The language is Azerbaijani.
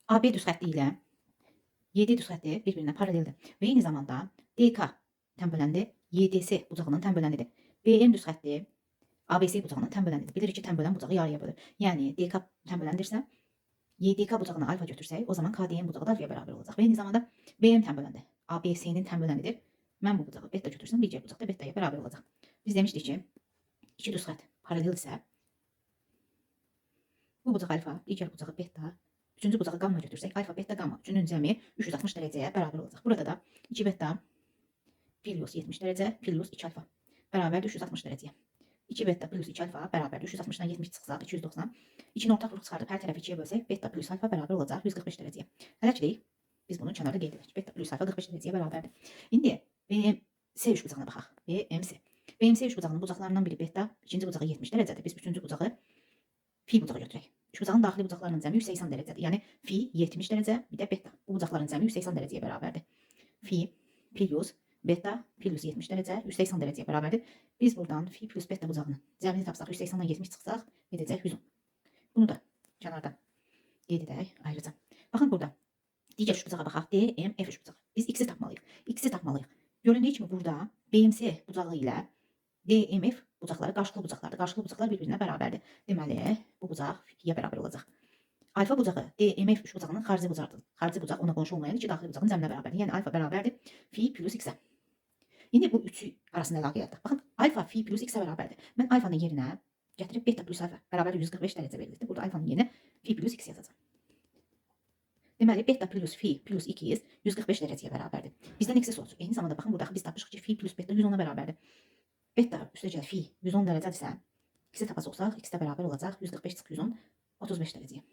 AB düz xətti ilə YD düz xətti bir-birinə paraleldir və eyni zamanda DK tənböləndir, YDS bucağının tənböləndidir. BM düz xətti ABC bucağının tənböləndidir. Bilirik ki, tənbölən bucağı yarıya bölür. Yəni DK tənböləndirsə, YDK bucağına alfa götürsək, o zaman KDM bucağı da alfaya bərabər olacaq. Və eyni zamanda BM tənböləndir. ABC'nin tənböləndidir. Mən bu bucağı beta götürsəm, digər bucaq da betaya bərabər olacaq. Biz demişdik ki, iki düz xətt paralel isə bu bucaq alfa, digər bucağı beta, üçüncü bucağı gamma götürsək, alfa, beta, gamma üçünün cəmi 360 dərəcəyə bərabər olacaq. Burada da 2 beta plus 70 dərəcə plus 2 alfa bərabərdir 360 dərəcəyə. 2 beta plus 2 alfa bərabərdir 360-dan 70 çıxsaq 290. 2-ni ortaq vuruq çıxardıb hər tərəfi 2-yə bölsək, beta plus alfa bərabər olacaq 145 dərəcəyə. Hələlik biz bunu kənarda qeyd edirik. Beta plus alfa 45 dərəcəyə bərabərdir. İndi BMC üç bucağına baxaq. BMC. BMC üç bucağının bucaqlarından biri beta, ikinci bucağı 70 dərəcədir. Biz üçüncü bucağı fi bucağı götürək. Üç bucağın daxili bucaqlarının cəmi 180 dərəcədir. Yəni fi 70 dərəcə, bir də beta. Bu bucaqların cəmi 180 dərəcəyə bərabərdir. Fi plus beta plus 70 dərəcə 180 dərəcəyə bərabərdir. Biz buradan fi plus beta bucağının cəmini tapsaq, 180-dan 70 çıxsaq, edəcək 110. Bunu da kənarda qeyd edək ayrıca. Baxın burada digər üç bucağa baxaq. DMF üç bucağı. Biz x-i tapmalıyıq. X-i tapmalıyıq. Göründüyü kimi burada BMC bucağı ilə DMF bucaqları qarşılıqlı bucaqlardır. Qarşılıqlı bucaqlar bir-birinə bərabərdir. Deməli, bu bucaq fiyə bərabər olacaq. Alfa bucağı DMF üç bucağının xarici bucağıdır. Xarici bucaq ona qonşu olmayan iki daxili bucağın cəminə bərabərdir. Yəni alfa bərabərdir fi plus x-ə. İndi bu üçü arasında əlaqə yaradaq. Baxın, alfa fi plus x-ə bərabərdir. Mən alfanın yerinə gətirib beta plus alfa bərabərdir 145 dərəcə verildi. Burada alfanın yerinə fi plus x yazacağım. Deməli, beta plus fi plus 2 145 dərəcəyə bərabərdir. Bizdən x olsun. Eyni zamanda baxın, burada biz tapmışıq ki, fi plus beta 110-a bərabərdir. Beta üstəcə fi 110 dərəcədirsə, x-i tapacaq olsaq, x də bərabər olacaq 145 çıxı 110, 35 dərəcəyə.